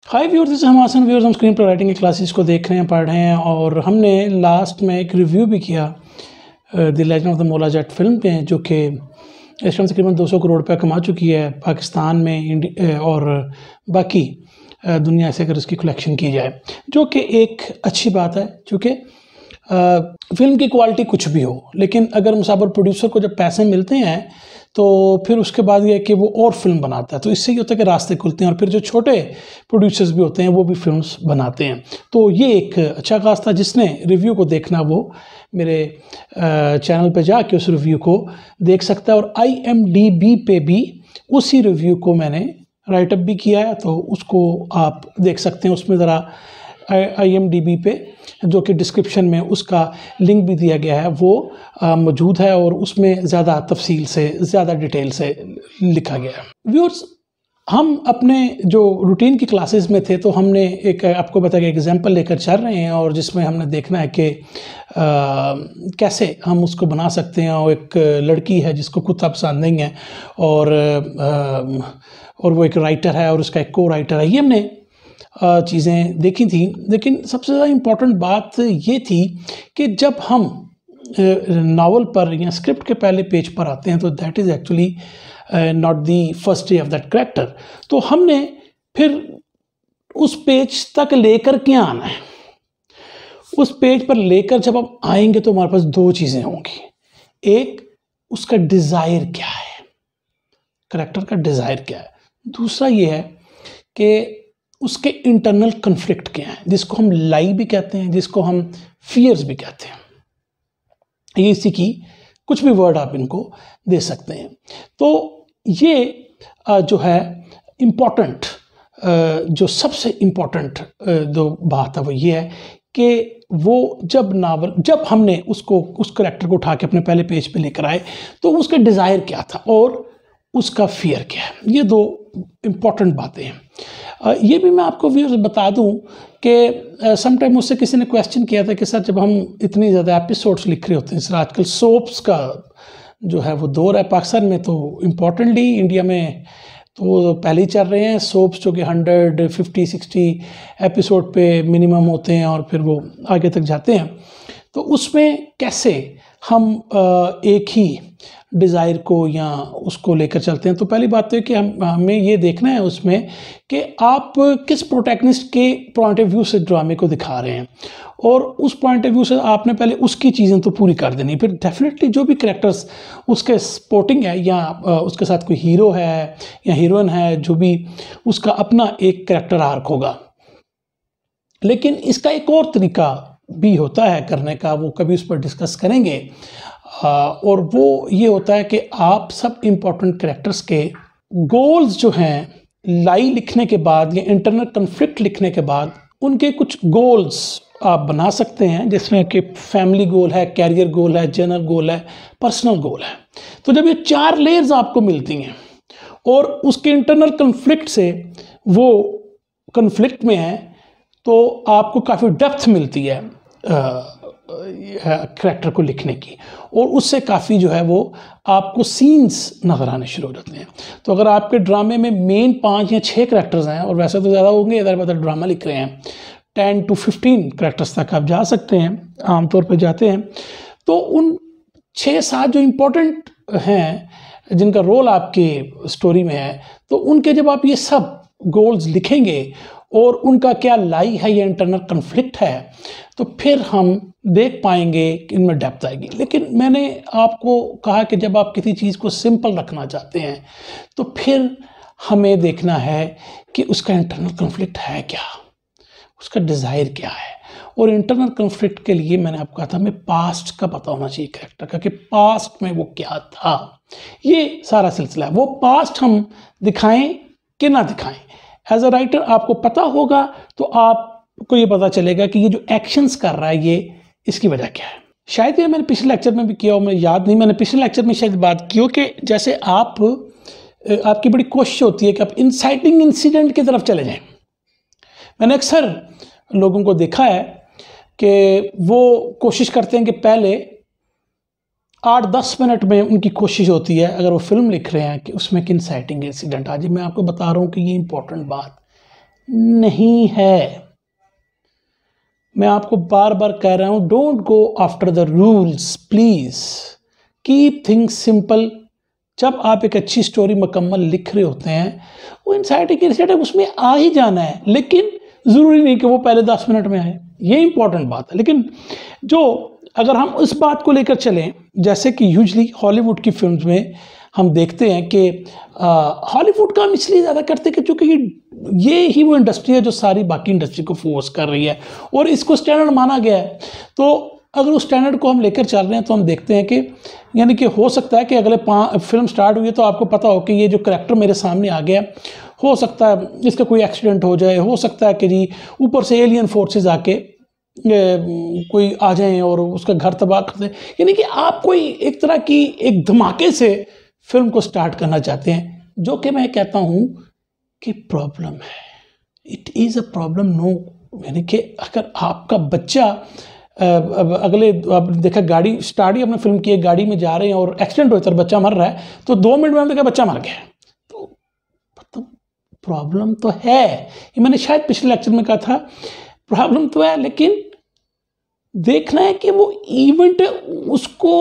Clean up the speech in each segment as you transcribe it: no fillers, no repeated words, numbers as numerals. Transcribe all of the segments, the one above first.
Hi viewers, this हम आसन viewers. हम स्क्रीन पर राइटिंग की क्लासेस को देख रहे हैं, पढ़ रहे हैं और हमने लास्ट में एक रिव्यू भी किया द लेजेंड ऑफ द मोला जट फिल्म पे, जो कि इस टाइम तकरीबन 200 करोड़ रुपया कमा चुकी है पाकिस्तान में और बाकी दुनिया से अगर इसकी कलेक्शन की जाए, जो कि एक अच्छी बात है। चूँकि फिल्म की क्वालिटी कुछ भी हो, लेकिन अगर मुसाबर प्रोड्यूसर को जब पैसे मिलते हैं तो फिर उसके बाद ये है कि वो और फिल्म बनाता है, तो इससे ये होता है कि रास्ते खुलते हैं और फिर जो छोटे प्रोड्यूसर्स भी होते हैं वो भी फिल्म्स बनाते हैं। तो ये एक अच्छा काज था। जिसने रिव्यू को देखना वो मेरे चैनल पे जाके उस रिव्यू को देख सकता है और IMDb पे भी उसी रिव्यू को मैंने राइटअप भी किया है, तो उसको आप देख सकते हैं। उसमें ज़रा IMDb पे, जो कि डिस्क्रिप्शन में उसका लिंक भी दिया गया है, वो मौजूद है और उसमें ज़्यादा तफसील से, ज़्यादा डिटेल से लिखा गया है। व्यूअर्स, हम अपने जो रूटीन की क्लासेस में थे तो हमने एक आपको बताया एग्जांपल लेकर चल रहे हैं और जिसमें हमने देखना है कि कैसे हम उसको बना सकते हैं। और एक लड़की है जिसको कुत्ता पसंद नहीं है और वो एक राइटर है और उसका एक को राइटर है। ये हमने चीज़ें देखी थी, लेकिन सबसे ज़्यादा इम्पॉर्टेंट बात ये थी कि जब हम नावल पर या स्क्रिप्ट के पहले पेज पर आते हैं तो that is actually not the first day of that character. तो हमने फिर उस पेज तक लेकर क्या आना है। उस पेज पर लेकर जब हम आएंगे तो हमारे पास दो चीज़ें होंगी। एक, उसका डिज़ायर क्या है, कैरेक्टर का डिज़ायर क्या है। दूसरा ये है कि उसके इंटरनल कन्फ्लिक्ट क्या हैं, जिसको हम लाई भी कहते हैं, जिसको हम फियर्स भी कहते हैं। ये इसी की कुछ भी वर्ड आप इनको दे सकते हैं। तो ये जो है इम्पॉर्टेंट, जो सबसे इम्पॉर्टेंट जो बात है वो ये है कि वो जब हमने उसको उस कैरेक्टर को उठा के अपने पहले पेज पे लेकर आए तो उसका डिज़ायर क्या था और उसका फियर क्या है। ये दो इम्पॉर्टेंट बातें हैं। ये भी मैं आपको व्यूअर्स बता दूं कि समटाइम मुझसे किसी ने क्वेश्चन किया था कि सर, जब हम इतनी ज़्यादा एपिसोड्स लिख रहे होते हैं, सर आजकल सोप्स का जो है वो दौर है पाकिस्तान में, तो इम्पॉर्टेंटली इंडिया में तो पहले ही चल रहे हैं सोप्स जो कि 150-60 एपिसोड पे मिनिमम होते हैं और फिर वो आगे तक जाते हैं। तो उसमें कैसे हम एक ही डिज़ायर को या उसको लेकर चलते हैं। तो पहली बात तो है कि हमें ये देखना है उसमें कि आप किस प्रोटैगनिस्ट के पॉइंट ऑफ व्यू से ड्रामे को दिखा रहे हैं और उस पॉइंट ऑफ व्यू से आपने पहले उसकी चीज़ें तो पूरी कर देनी। फिर डेफिनेटली जो भी कैरेक्टर्स उसके सपोर्टिंग है या उसके साथ कोई हीरो है या हीरोइन है, जो भी उसका अपना एक कैरेक्टर आर्क होगा। लेकिन इसका एक और तरीका भी होता है करने का, वो कभी उस पर डिस्कस करेंगे, और वो ये होता है कि आप सब इम्पोर्टेंट कैरेक्टर्स के गोल्स जो हैं लाई लिखने के बाद या इंटरनल कन्फ्लिक्ट लिखने के बाद उनके कुछ गोल्स आप बना सकते हैं, जिसमें कि फैमिली गोल है, कैरियर गोल है, जनरल गोल है, पर्सनल गोल है। तो जब ये 4 लेयर्स आपको मिलती हैं और उसके इंटरनल कन्फ्लिक्ट से वो कन्फ्लिक्ट में है तो आपको काफ़ी डेप्थ मिलती है कैरेक्टर को लिखने की, और उससे काफ़ी जो है वो आपको सीन्स नज़र आने शुरू हो जाते हैं। तो अगर आपके ड्रामे में मेन 5 या 6 कैरेक्टर्स हैं, और वैसे तो ज़्यादा होंगे, इधर उधर ड्रामा लिख रहे हैं, 10 to 15 कैरेक्टर्स तक आप जा सकते हैं, आमतौर पर जाते हैं। तो उन 6-7 जो इम्पोर्टेंट हैं जिनका रोल आपकी स्टोरी में है, तो उनके जब आप ये सब गोल्स लिखेंगे और उनका क्या लाई है या इंटरनल कन्फ्लिक्ट है, तो फिर हम देख पाएंगे कि इनमें डेप्थ आएगी। लेकिन मैंने आपको कहा कि जब आप किसी चीज़ को सिंपल रखना चाहते हैं तो फिर हमें देखना है कि उसका इंटरनल कन्फ्लिक्ट है क्या, उसका डिज़ायर क्या है। और इंटरनल कन्फ्लिक्ट के लिए मैंने आपको कहा था हमें पास्ट का पता होना चाहिए कैरेक्टर का, कि पास्ट में वो क्या था। ये सारा सिलसिला है। वो पास्ट हम दिखाएं कि ना दिखाएं, एज अ राइटर आपको पता होगा तो आपको ये पता चलेगा कि ये जो एक्शंस कर रहा है ये इसकी वजह क्या है। शायद ये मैंने पिछले लेक्चर में भी किया हो, मुझे याद नहीं, मैंने पिछले लेक्चर में शायद बात की हो कि जैसे आपकी बड़ी कोशिश होती है कि आप इंसाइटिंग इंसिडेंट की तरफ चले जाएं। मैंने अक्सर लोगों को देखा है कि वो कोशिश करते हैं कि पहले 8-10 मिनट में उनकी कोशिश होती है, अगर वो फिल्म लिख रहे हैं, कि उसमें एक इंसाइटिंग इंसिडेंट आज मैं आपको बता रहा हूँ कि ये इंपॉर्टेंट बात नहीं है। मैं आपको बार बार कह रहा हूं, don't go after the rules, please keep things simple. जब आप एक अच्छी स्टोरी मुकम्मल लिख रहे होते हैं, वो इंसाइटिंग इनिशिएटिव उसमें आ ही जाना है, लेकिन ज़रूरी नहीं कि वो पहले 10 मिनट में आए। ये इंपॉर्टेंट बात है। लेकिन जो अगर हम इस बात को लेकर चलें, जैसे कि यूजली हॉलीवुड की फिल्म्स में हम देखते हैं कि हॉलीवुड का हम इसलिए ज़्यादा करते हैं कि चूँकि ये ही वो इंडस्ट्री है जो सारी बाकी इंडस्ट्री को फोर्स कर रही है और इसको स्टैंडर्ड माना गया है। तो अगर उस स्टैंडर्ड को हम लेकर चल रहे हैं तो हम देखते हैं कि यानी कि हो सकता है कि अगले फिल्म स्टार्ट हुई है तो आपको पता हो कि ये जो करैक्टर मेरे सामने आ गया, हो सकता है इसका कोई एक्सीडेंट हो जाए, हो सकता है कि जी ऊपर से एलियन फोर्सेस आके कोई आ जाएं और उसका घर तबाह कर दें। यानी कि आप कोई एक तरह की एक धमाके से फिल्म को स्टार्ट करना चाहते हैं, जो कि मैं कहता हूं कि प्रॉब्लम है। It is a problem. No, यानी कि अगर आपका बच्चा अगले आपने देखा गाड़ी स्टार्ट ही अपने फिल्म की, एक गाड़ी में जा रहे हैं और एक्सीडेंट होता है, बच्चा मर रहा है, तो 2 मिनट में हमने देखा बच्चा मर गया। तो प्रॉब्लम तो है। ये मैंने शायद पिछले लेक्चर में कहा था, प्रॉब्लम तो है, लेकिन देखना है कि वो इवेंट उसको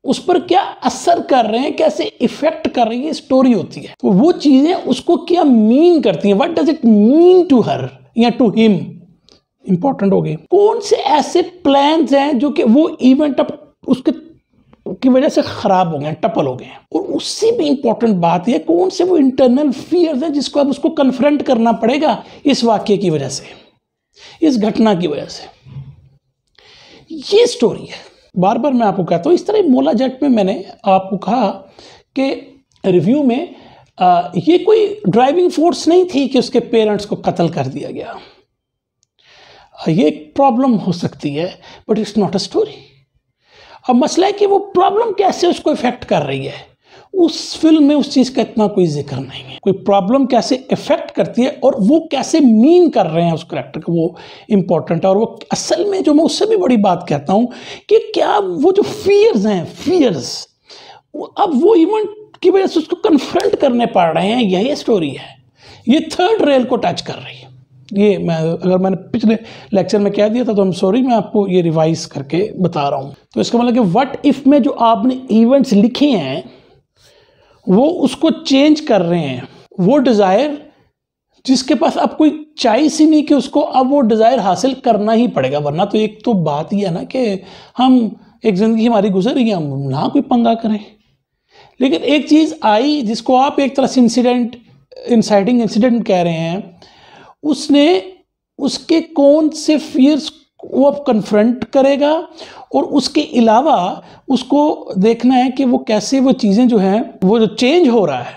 उस पर क्या असर कर रहे हैं, कैसे इफेक्ट कर रही है स्टोरी होती है। तो वो चीजें उसको क्या मीन करती हैं, what does it mean to her या टू हिम, इंपॉर्टेंट हो गए। कौन से ऐसे प्लान्स हैं जो कि वो इवेंट अब उसके की वजह से खराब हो गए, टपल हो गए। और उससे भी इंपॉर्टेंट बात यह, कौन से वो इंटरनल फियर्स हैं जिसको अब उसको कन्फ्रंट करना पड़ेगा इस वाक्य की वजह से, इस घटना की वजह से। ये स्टोरी है। बार बार मैं आपको कहता हूं, इस तरह मोला जेट में मैंने आपको कहा कि रिव्यू में ये कोई ड्राइविंग फोर्स नहीं थी कि उसके पेरेंट्स को कत्ल कर दिया गया। ये एक प्रॉब्लम हो सकती है, but it's not a story. अब मसला है कि वो प्रॉब्लम कैसे उसको इफेक्ट कर रही है। उस फिल्म में उस चीज़ का इतना कोई जिक्र नहीं है। कोई प्रॉब्लम कैसे इफेक्ट करती है और वो कैसे मीन कर रहे हैं उस करैक्टर को, वो इंपॉर्टेंट है। और वो असल में जो मैं उससे भी बड़ी बात कहता हूं कि क्या वो जो फियर्स हैं, फियर्स अब वो इवेंट की वजह से उसको कन्फ्रंट करने पड़ रहे हैं, यही स्टोरी है। ये थर्ड रेल को टच कर रही है। ये मैं अगर मैंने पिछले लेक्चर में कह दिया था तो I'm सॉरी, मैं आपको ये रिवाइज करके बता रहा हूं। तो इसका मतलब कि व्हाट इफ में जो आपने इवेंट्स लिखे हैं वो उसको चेंज कर रहे हैं। वो डिज़ायर जिसके पास अब कोई चॉइस ही नहीं कि उसको अब वो डिज़ायर हासिल करना ही पड़ेगा, वरना तो एक तो बात ही है ना कि हम एक ज़िंदगी हमारी गुजर रही है, हम ना कोई पंगा करें। लेकिन एक चीज़ आई जिसको आप एक तरह से इंसाइटिंग इंसिडेंट कह रहे हैं, उसने उसके कौन से फियर्स वो अब कन्फ्रंट करेगा और उसके अलावा उसको देखना है कि वो कैसे वो चीज़ें जो हैं, वो जो चेंज हो रहा है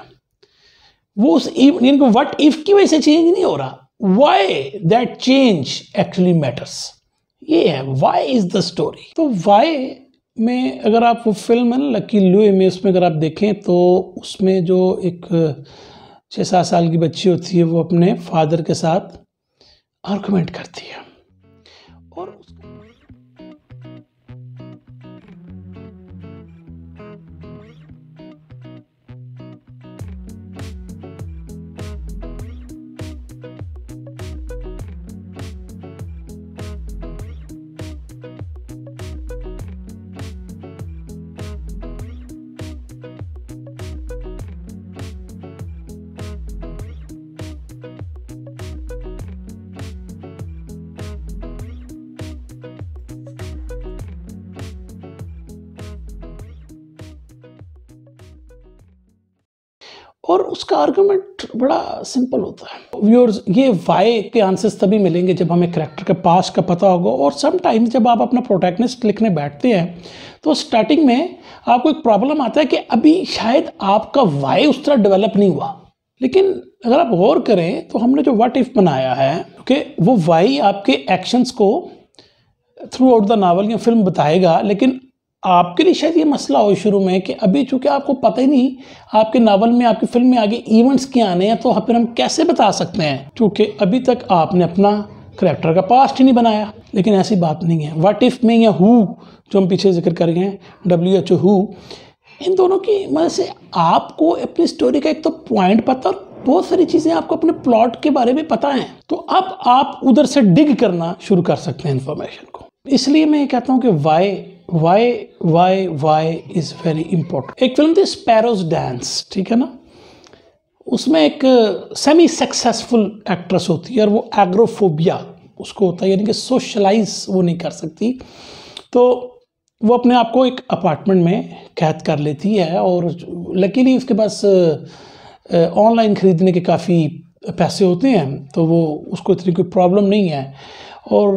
वो उस इनको व्हाट इफ की वजह से चेंज नहीं हो रहा, why that change actually matters. ये है व्हाई इज द स्टोरी। तो व्हाई में अगर आप वो फिल्म है ना लकी लुई में, उसमें अगर आप देखें तो उसमें जो एक 6-7 साल की बच्ची होती है वो अपने फादर के साथ आर्गुमेंट करती है और उसका आर्गुमेंट बड़ा सिंपल होता है व्यूअर्स। ये वाई के आंसर्स तभी मिलेंगे जब हमें करैक्टर के पास्ट का पता होगा। और समटाइम्स जब आप अपना प्रोटैगनिस्ट लिखने बैठते हैं तो स्टार्टिंग में आपको एक प्रॉब्लम आता है कि अभी शायद आपका वाई उस तरह डेवलप नहीं हुआ। लेकिन अगर आप गौर करें तो हमने जो व्हाट इफ बनाया है कि वो वाई आपके एक्शंस को थ्रू आउट द नावल या फिल्म बताएगा, लेकिन आपके लिए शायद ये मसला हो शुरू में कि अभी चूंकि आपको पता ही नहीं आपके नावल में, आपकी फिल्म में आगे इवेंट्स क्या आने हैं, तो फिर हम कैसे बता सकते हैं, क्योंकि अभी तक आपने अपना करैक्टर का पास्ट ही नहीं बनाया। लेकिन ऐसी बात नहीं है। व्हाट इफ में या हु जो हम पीछे जिक्र कर गए हैं, WHO हु, इन दोनों की मदद से आपको अपनी स्टोरी का एक तो पॉइंट पता और बहुत सारी चीज़ें आपको अपने प्लॉट के बारे में पता हैं, तो अब आप उधर से डिग करना शुरू कर सकते हैं इन्फॉर्मेशन को। इसलिए मैं ये कहता हूँ कि वाई इज़ वेरी इंपॉर्टेंट। एक फिल्म थी स्पैरोज डांस, ठीक है ना, उसमें एक सेमी सक्सेसफुल एक्ट्रेस होती है और वो एग्रोफोबिया उसको होता है, यानी कि सोशलाइज वो नहीं कर सकती, तो वो अपने आप को एक अपार्टमेंट में कैद कर लेती है और लकीली उसके पास ऑनलाइन ख़रीदने के काफ़ी पैसे होते हैं, तो वो उसको इतनी कोई प्रॉब्लम नहीं है और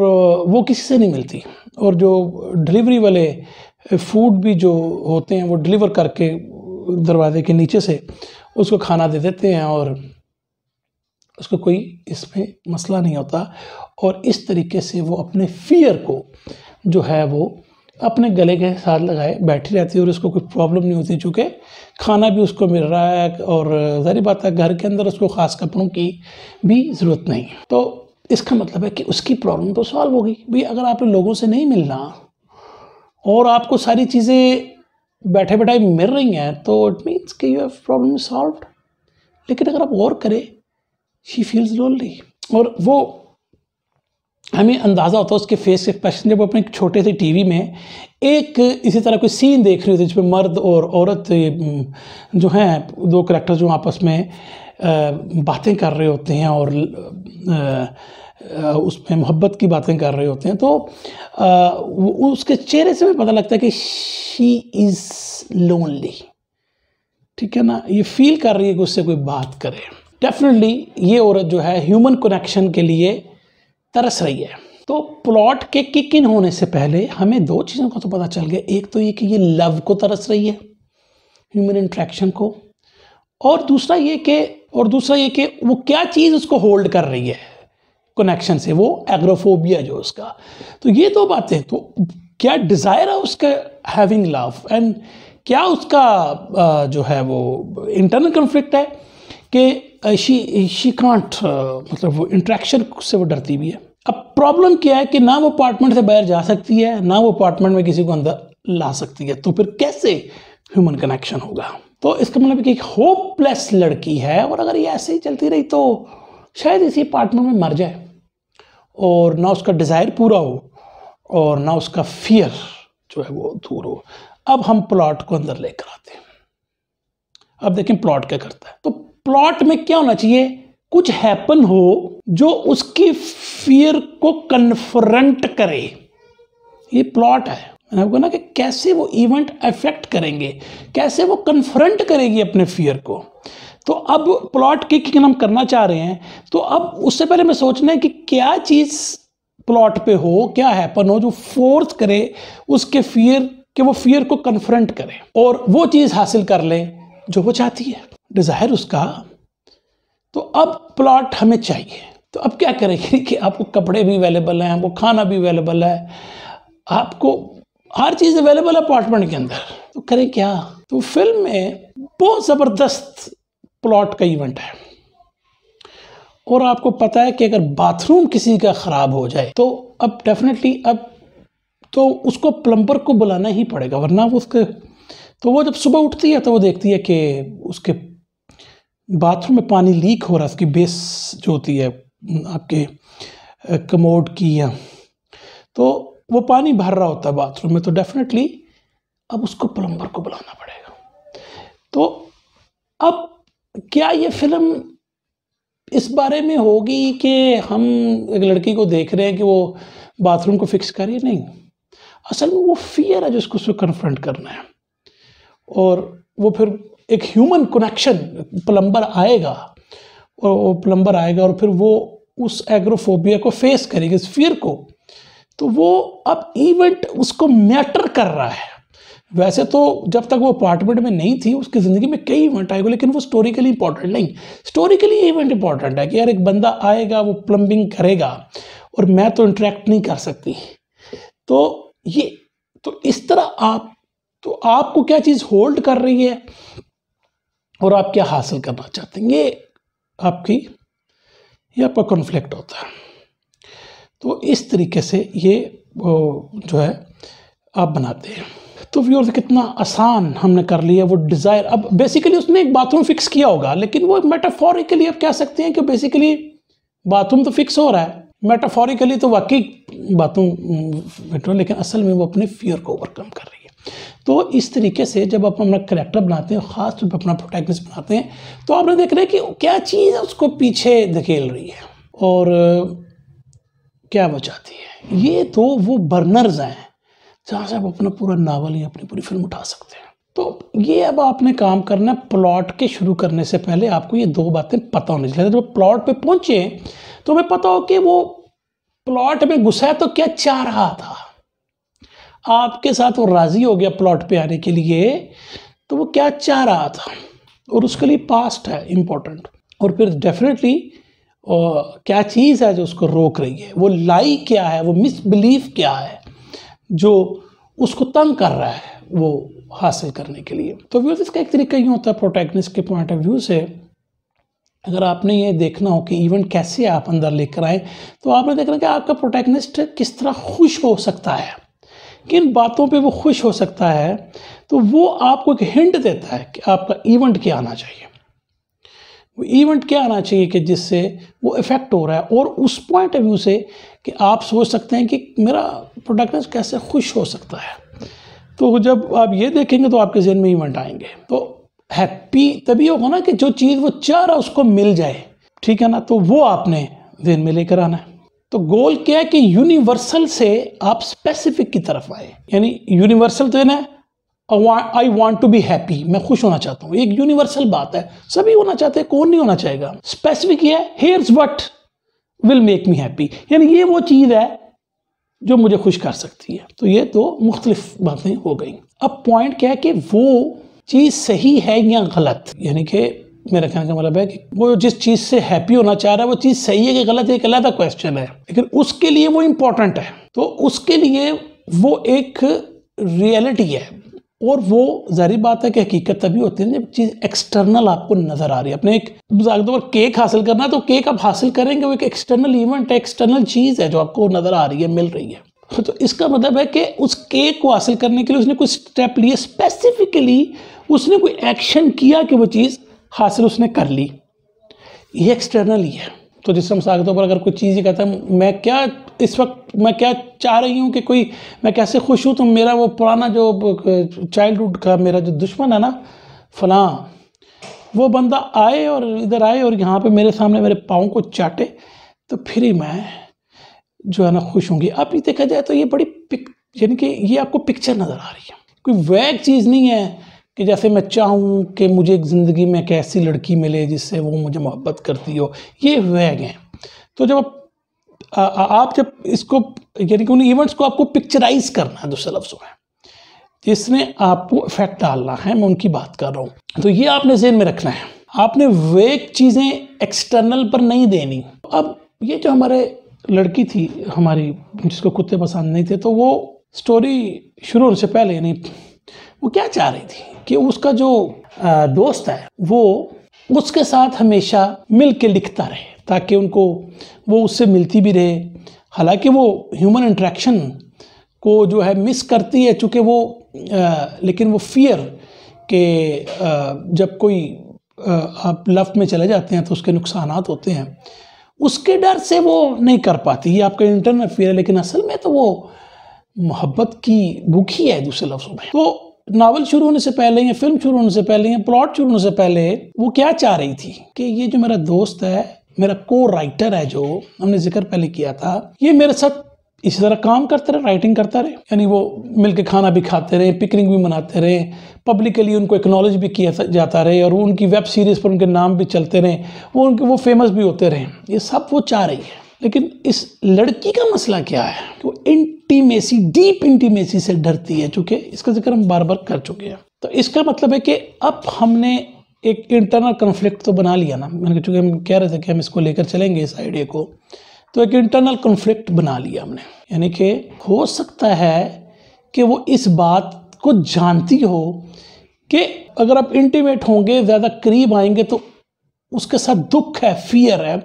वो किसी से नहीं मिलती, और जो डिलीवरी वाले फूड भी जो होते हैं वो डिलीवर करके दरवाजे के नीचे से उसको खाना दे देते हैं और उसको कोई इसमें मसला नहीं होता। और इस तरीके से वो अपने फियर को जो है वो अपने गले के साथ लगाए बैठी रहती है और उसको कोई प्रॉब्लम नहीं होती, चूँकि खाना भी उसको मिल रहा है और ज़ाहिर बात है घर के अंदर उसको ख़ास कपड़ों की भी ज़रूरत नहीं। तो इसका मतलब है कि उसकी प्रॉब्लम तो सॉल्व होगी। भाई अगर आपने लोगों से नहीं मिलना और आपको सारी चीज़ें बैठे बैठाए मिल रही हैं तो इट मीन्स कि यू हैव प्रॉब्लम सॉल्व्ड। लेकिन अगर आप और करें, शी फील्स लोनली, और वो हमें अंदाज़ा होता है उसके फेस एक्सप्रेशन जब वो अपने छोटे से टीवी में एक इसी तरह कोई सीन देख रही होती है जिसमें मर्द और औरत जो हैं दो कैरेक्टर जो आपस में बातें कर रहे होते हैं और उसमें मोहब्बत की बातें कर रहे होते हैं, तो उसके चेहरे से भी पता लगता है कि शी इज़ लोनली, ठीक है ना, ये फील कर रही है कि उससे कोई बात करे। डेफिनेटली ये औरत जो है ह्यूमन कनेक्शन के लिए तरस रही है। तो प्लॉट के किक इन होने से पहले हमें दो चीज़ों का तो पता चल गया, एक तो ये कि ये लव को तरस रही है, ह्यूमन इंट्रैक्शन को, और दूसरा ये कि वो क्या चीज़ उसको होल्ड कर रही है कनेक्शन से, वो एग्रोफोबिया जो उसका। तो ये दो बातें, तो क्या डिज़ायर है उसका हैविंग लव, एंड क्या उसका जो है वो इंटरनल कन्फ्लिक्ट है कि शी कांट, मतलब वो इंट्रैक्शन से वो डरती भी है। अब प्रॉब्लम क्या है कि ना वो अपार्टमेंट से बाहर जा सकती है, ना वो अपार्टमेंट में किसी को अंदर ला सकती है, तो फिर कैसे ह्यूमन कनेक्शन होगा? तो इसका मतलब कि एक होपलेस लड़की है, और अगर ये ऐसे ही चलती रही तो शायद इसी अपार्टमेंट में मर जाए और ना उसका डिज़ायर पूरा हो और ना उसका फियर जो है वो दूर हो। अब हम प्लॉट को अंदर लेकर आते हैं। अब देखें प्लॉट क्या करता है। तो प्लॉट में क्या होना चाहिए, कुछ हैपन हो जो उसकी फियर को कन्फ्रंट करे। ये प्लॉट है, मैंने आपको ना कि कैसे वो इवेंट अफेक्ट करेंगे, कैसे वो कन्फ्रंट करेगी अपने फियर को। तो अब प्लॉट की हम करना चाह रहे हैं, तो अब उससे पहले मैं सोचना है कि क्या चीज़ प्लॉट पे हो, क्या हैपन हो जो फोर्स करे उसके फियर कि वो फियर को कन्फ्रंट करे और वो चीज़ हासिल कर ले जो वो चाहती है, डिज़ायर उसका। तो अब प्लॉट हमें चाहिए, तो अब क्या करेंगे कि आपको कपड़े भी अवेलेबल हैं, आपको खाना भी अवेलेबल है, आपको हर चीज़ अवेलेबल है अपार्टमेंट के अंदर, तो करें क्या? तो फिल्म में बहुत ज़बरदस्त प्लॉट का इवेंट है, और आपको पता है कि अगर बाथरूम किसी का ख़राब हो जाए तो अब डेफिनेटली अब तो उसको प्लम्बर को बुलाना ही पड़ेगा, वरना वो उसके, तो वो जब सुबह उठती है तो वो देखती है कि उसके बाथरूम में पानी लीक हो रहा है, उसकी बेस जो होती है आपके कमोड की, या तो वो पानी भर रहा होता है बाथरूम में, तो डेफिनेटली अब उसको प्लम्बर को बुलाना पड़ेगा। तो अब क्या ये फिल्म इस बारे में होगी कि हम एक लड़की को देख रहे हैं कि वो बाथरूम को फिक्स कर रही है? नहीं, असल में वो फियर है जिसको उसको कन्फ्रंट करना है, और वो फिर एक ह्यूमन कनेक्शन, प्लम्बर आएगा और वो प्लम्बर आएगा और फिर वो उस एग्रोफोबिया को फेस करेगी, इस फियर को। तो वो अब इवेंट उसको मैटर कर रहा है। वैसे तो जब तक वो अपार्टमेंट में नहीं थी उसकी ज़िंदगी में कई इवेंट आएगा, लेकिन वो स्टोरिकली इंपॉर्टेंट नहीं। स्टोरिकली ये इवेंट इंपॉर्टेंट है कि यार एक बंदा आएगा, वो प्लम्बिंग करेगा और मैं तो इंटरेक्ट नहीं कर सकती। तो ये, तो इस तरह तो आपको क्या चीज़ होल्ड कर रही है और आप क्या हासिल करना चाहते हैं, ये आपका कॉन्फ्लिक्ट होता है। तो इस तरीके से ये जो है आप बनाते हैं। तो व्यूअर्स कितना आसान हमने कर लिया वो डिज़ायर। अब बेसिकली उसने एक बाथरूम फिक्स किया होगा, लेकिन वो मेटाफोरिकली आप कह सकते हैं कि बेसिकली बाथरूम तो फिक्स हो रहा है, मेटाफोरिकली तो वाकई बाथरूम, लेकिन असल में वो अपने फियर को ओवरकम कर रही है। तो इस तरीके से जब आप अपना करैक्टर बनाते हैं, ख़ास तौर पर अपना प्रोटैगनिस्ट बनाते हैं, तो आपने देख रहे हैं कि क्या चीज़ उसको पीछे धकेल रही है और क्या वो चाहती है। ये तो वो बर्नर्स हैं जहाँ से आप अपना पूरा नावल या अपनी पूरी फिल्म उठा सकते हैं। तो ये अब आपने काम करना है, प्लॉट के शुरू करने से पहले आपको ये दो बातें पता होनी चाहिए। जब प्लॉट पे पहुंचे तो हमें पता हो कि वो प्लॉट में घुसा है तो क्या चाह रहा था, आपके साथ वो राजी हो गया प्लॉट पे आने के लिए, तो वो क्या चाह रहा था और उसके लिए पास्ट है इम्पोर्टेंट, और फिर डेफिनेटली क्या चीज़ है जो उसको रोक रही है, वो लाई क्या है, वो मिसबिलीफ क्या है जो उसको तंग कर रहा है वो हासिल करने के लिए। तो व्यूअर्स इसका एक तरीका यूँ होता है प्रोटैगनिस्ट के पॉइंट ऑफ व्यू से, अगर आपने ये देखना हो कि इवेंट कैसे आप अंदर लेकर आए, तो आपने देखना कि आपका प्रोटैगनिस्ट किस तरह खुश हो सकता है, किन बातों पे वो खुश हो सकता है, तो वो आपको एक हिंट देता है कि आपका इवेंट क्या आना चाहिए, वो इवेंट क्या आना चाहिए कि जिससे वो इफ़ेक्ट हो रहा है। और उस पॉइंट ऑफ व्यू से कि आप सोच सकते हैं कि मेरा प्रोटैगनिस्ट कैसे खुश हो सकता है, तो जब आप ये देखेंगे तो आपके जहन में इवेंट आएंगे। तो हैप्पी तभी होगा ना कि जो चीज़ वो चाह रहा है उसको मिल जाए, ठीक है ना, तो वो आपने जहन में लेकर आना है। तो गोल क्या है कि यूनिवर्सल से आप स्पेसिफिक की तरफ आए, यानी यूनिवर्सल तो है ना, I want to be happy, मैं खुश होना चाहता हूँ, एक यूनिवर्सल बात है, सभी होना चाहते हैं, कौन नहीं होना चाहेगा। स्पेसिफिक ये है, here's what will make me happy, यानी ये वो चीज़ है जो मुझे खुश कर सकती है। तो ये तो मुख्तलिफ बातें हो गई। अब पॉइंट क्या है कि वो चीज़ सही है या गलत, यानी कि मेरा कहने का मतलब है कि वो जिस चीज़ से हैप्पी होना चाह रहा है वो चीज़ सही है कि गलत है, एक अलग क्वेश्चन है, लेकिन उसके लिए वो इम्पोर्टेंट है। तो उसके लिए वो एक रियलिटी है, और वो जारी बात है कि हकीकत तभी होती है जब चीज़ एक्सटर्नल आपको नज़र आ रही है। अपने एक केक हासिल करना है तो केक आप हासिल करेंगे, वो एक एक्सटर्नल इवेंट है, एक्सटर्नल चीज़ है जो आपको नज़र आ रही है, मिल रही है। तो इसका मतलब है कि उस केक को हासिल करने के लिए उसने कोई स्टेप लिए, स्पेसिफिकली उसने कोई एक्शन किया कि वो चीज़ हासिल उसने कर ली, ये एक्सटर्नल ही है। तो जिस मिसाल के तौर पर अगर कोई चीज़ ये कहता है मैं क्या इस वक्त मैं क्या चाह रही हूँ कि कोई मैं कैसे खुश हूँ, तो मेरा वो पुराना जो चाइल्डहुड का मेरा जो दुश्मन है ना फलां, वो बंदा आए और इधर आए और यहाँ पे मेरे सामने मेरे पाँव को चाटे, तो फिर ही मैं जो है ना खुश होंगी। अब ये देखा जाए तो ये बड़ी यानी कि ये आपको पिक्चर नज़र आ रही है, कोई वैग चीज़ नहीं है कि जैसे मैं चाहूँ कि मुझे एक ज़िंदगी में एक ऐसी लड़की मिले जिससे वो मुझे मोहब्बत करती हो, ये वैग हैं। तो जब आप जब इसको यानी कि उन इवेंट्स को आपको पिक्चराइज करना है दूसरे लफ्ज़ों में, जिसने आपको इफेक्ट डालना है, मैं उनकी बात कर रहा हूँ, तो ये आपने ज़हन में रखना है। आपने वेग चीज़ें एक्सटर्नल पर नहीं देनी। अब ये जो हमारे लड़की थी हमारी जिसको कुत्ते पसंद नहीं थे, तो वो स्टोरी शुरू होने से पहले यानी वो क्या चाह रही थी कि उसका जो दोस्त है वो उसके साथ हमेशा मिल के लिखता रहे, ताकि उनको वो उससे मिलती भी रहे। हालांकि वो ह्यूमन इंटरेक्शन को जो है मिस करती है, चूँकि वो लेकिन वो फियर के जब कोई आप लव में चले जाते हैं तो उसके नुकसानात होते हैं, उसके डर से वो नहीं कर पाती। ये आपका इंटरनल फियर है, लेकिन असल में तो वो मोहब्बत की भूखी है दूसरे लफ्ज़ों में। तो नावल शुरू होने से पहले या फिल्म शुरू होने से पहले या प्लॉट शुरू होने से पहले वो क्या चाह रही थी कि ये जो मेरा दोस्त है, मेरा को राइटर है, जो हमने जिक्र पहले किया था, ये मेरे साथ इसी तरह काम करते रहे, राइटिंग करता रहे, यानी वो मिलके खाना भी खाते रहे, पिकनिक भी मनाते रहे, पब्लिकली उनको एक्नॉलेज भी किया जाता रहे, और उनकी वेब सीरीज़ पर उनके नाम भी चलते रहे, वो फेमस भी होते रहे। ये सब वो चाह रही है। लेकिन इस लड़की का मसला क्या है, वो इंटीमेसी, डीप इंटीमेसी से डरती है, चूँकि इसका जिक्र हम बार बार कर चुके हैं। तो इसका मतलब है कि अब हमने एक इंटरनल कन्फ्लिक्ट तो बना लिया ना, मैंने चूँकि हम कह रहे थे कि हम इसको लेकर चलेंगे इस आइडिया को, तो एक इंटरनल कन्फ्लिक्ट बना लिया हमने। यानी कि हो सकता है कि वो इस बात को जानती हो कि अगर आप इंटीमेट होंगे, ज़्यादा करीब आएंगे, तो उसके साथ दुख है, फियर है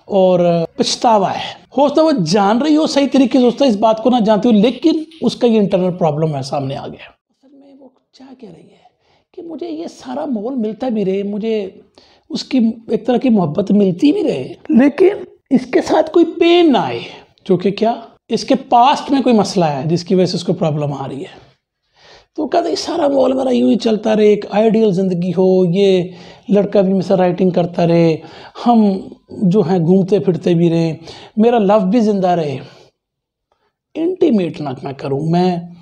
और पछतावा है। हो सकता है वो जान रही हो, सही तरीके से सोचता है, इस बात को ना जानती हो, लेकिन उसका ये इंटरनल प्रॉब्लम है, सामने आ गया। चाह क्या रही है कि मुझे ये सारा मोल मिलता भी रहे, मुझे उसकी एक तरह की मोहब्बत मिलती भी रहे, लेकिन इसके साथ कोई पेन ना आए, जो कि क्या इसके पास्ट में कोई मसला है जिसकी वजह से उसको प्रॉब्लम आ रही है। तो कहते हैं सारा मोल मेरा यूं ही चलता रहे, एक आइडियल ज़िंदगी हो, ये लड़का भी मुझसे राइटिंग करता रहे, हम जो हैं घूमते फिरते भी रहे, मेरा लव भी जिंदा रहे, इंटीमेट ना मैं करूं, मैं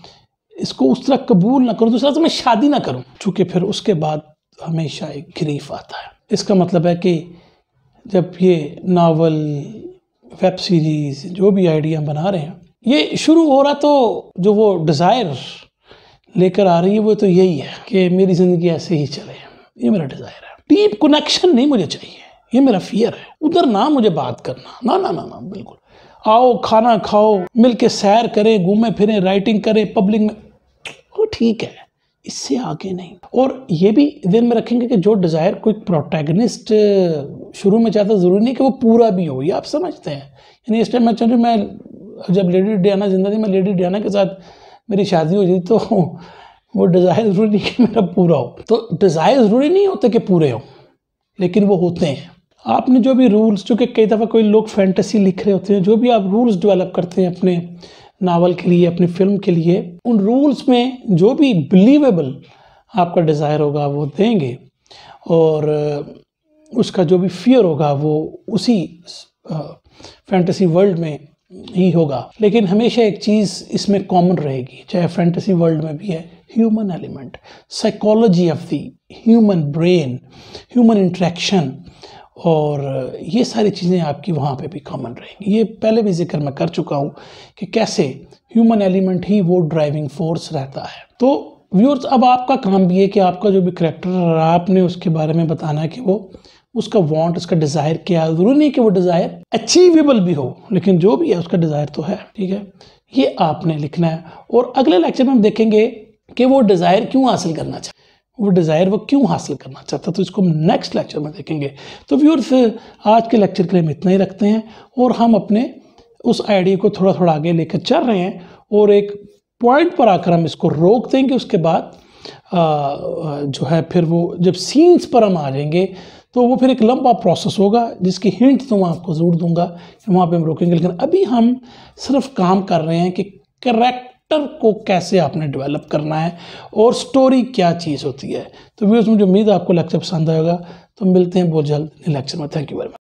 इसको उस तरह कबूल ना करूं, दूसरा तो मैं शादी ना करूं, चूँकि फिर उसके बाद हमेशा एक ग्रीफ आता है। इसका मतलब है कि जब ये नावल, वेब सीरीज़, जो भी आइडिया बना रहे हैं, ये शुरू हो रहा तो जो वो डिज़ायर लेकर आ रही है वो तो यही है कि मेरी ज़िंदगी ऐसे ही चले, ये मेरा डिज़ायर है। डीप कनेक्शन नहीं मुझे चाहिए, ये मेरा फियर है। उधर ना मुझे बात करना, ना ना ना ना, बिल्कुल। आओ खाना खाओ, मिलके सैर करें, घूमें फिरें, राइटिंग करें पब्लिक में, वो ठीक है, इससे आगे नहीं। और ये भी ध्यान में रखेंगे कि जो डिज़ायर कोई प्रोटैगनिस्ट शुरू में चाहता, ज़रूरी नहीं कि वो पूरा भी हो, ये आप समझते हैं। यानी इस टाइम मैं जब लेडी डियाना जिंदा थी, मैं लेडी डियाना के साथ मेरी शादी हो जाती तो वो डिज़ायर ज़रूरी नहीं कि मेरा पूरा हो। तो डिज़ायर ज़रूरी नहीं होते कि पूरे हो, लेकिन वो होते हैं। आपने जो भी रूल्स, जो कि कई दफ़ा कोई लोग फैंटेसी लिख रहे होते हैं, जो भी आप रूल्स डेवलप करते हैं अपने नावल के लिए, अपनी फिल्म के लिए, उन रूल्स में जो भी बिलीवेबल आपका डिज़ायर होगा वो देंगे, और उसका जो भी फियर होगा वो उसी फैंटेसी वर्ल्ड में ही होगा। लेकिन हमेशा एक चीज़ इसमें कॉमन रहेगी, चाहे फैंटेसी वर्ल्ड में भी है, human element, psychology of the human brain, human interaction, और ये सारी चीज़ें आपकी वहाँ पे भी कॉमन रहेंगी। ये पहले भी जिक्र मैं कर चुका हूँ कि कैसे ह्यूमन एलिमेंट ही वो ड्राइविंग फोर्स रहता है। तो व्यूअर्स, अब आपका काम भी है कि आपका जो भी करैक्टर, आपने उसके बारे में बताना है कि वो उसका वांट, उसका डिज़ायर क्या है। ज़रूरी नहीं कि वो डिज़ायर अचीवेबल भी हो, लेकिन जो भी है उसका डिज़ायर तो है, ठीक है, ये आपने लिखना है। और अगले लेक्चर में हम देखेंगे कि वो डिज़ायर क्यों हासिल करना चाहता, वो डिज़ायर वो क्यों हासिल करना चाहता, तो इसको हम नेक्स्ट लेक्चर में देखेंगे। तो व्यूअर्स, आज के लेक्चर के लिए हम इतना ही रखते हैं, और हम अपने उस आइडिया को थोड़ा थोड़ा आगे लेकर चल रहे हैं, और एक पॉइंट पर आकर हम इसको रोक देंगे। उसके बाद जो है फिर वो जब सीन्स पर हम आ जाएंगे तो वो फिर एक लंबा प्रोसेस होगा, जिसकी हिंट तो मैं आपको ज़रूर दूंगा कि वहाँ पे हम रोकेंगे। लेकिन अभी हम सिर्फ काम कर रहे हैं कि कैरेक्टर को कैसे आपने डेवलप करना है और स्टोरी क्या चीज़ होती है। तो व्यूअर्स, मुझे उम्मीद है आपको लेक्चर पसंद आएगा। तो मिलते हैं बहुत जल्द लेक्चर में। Thank you very much.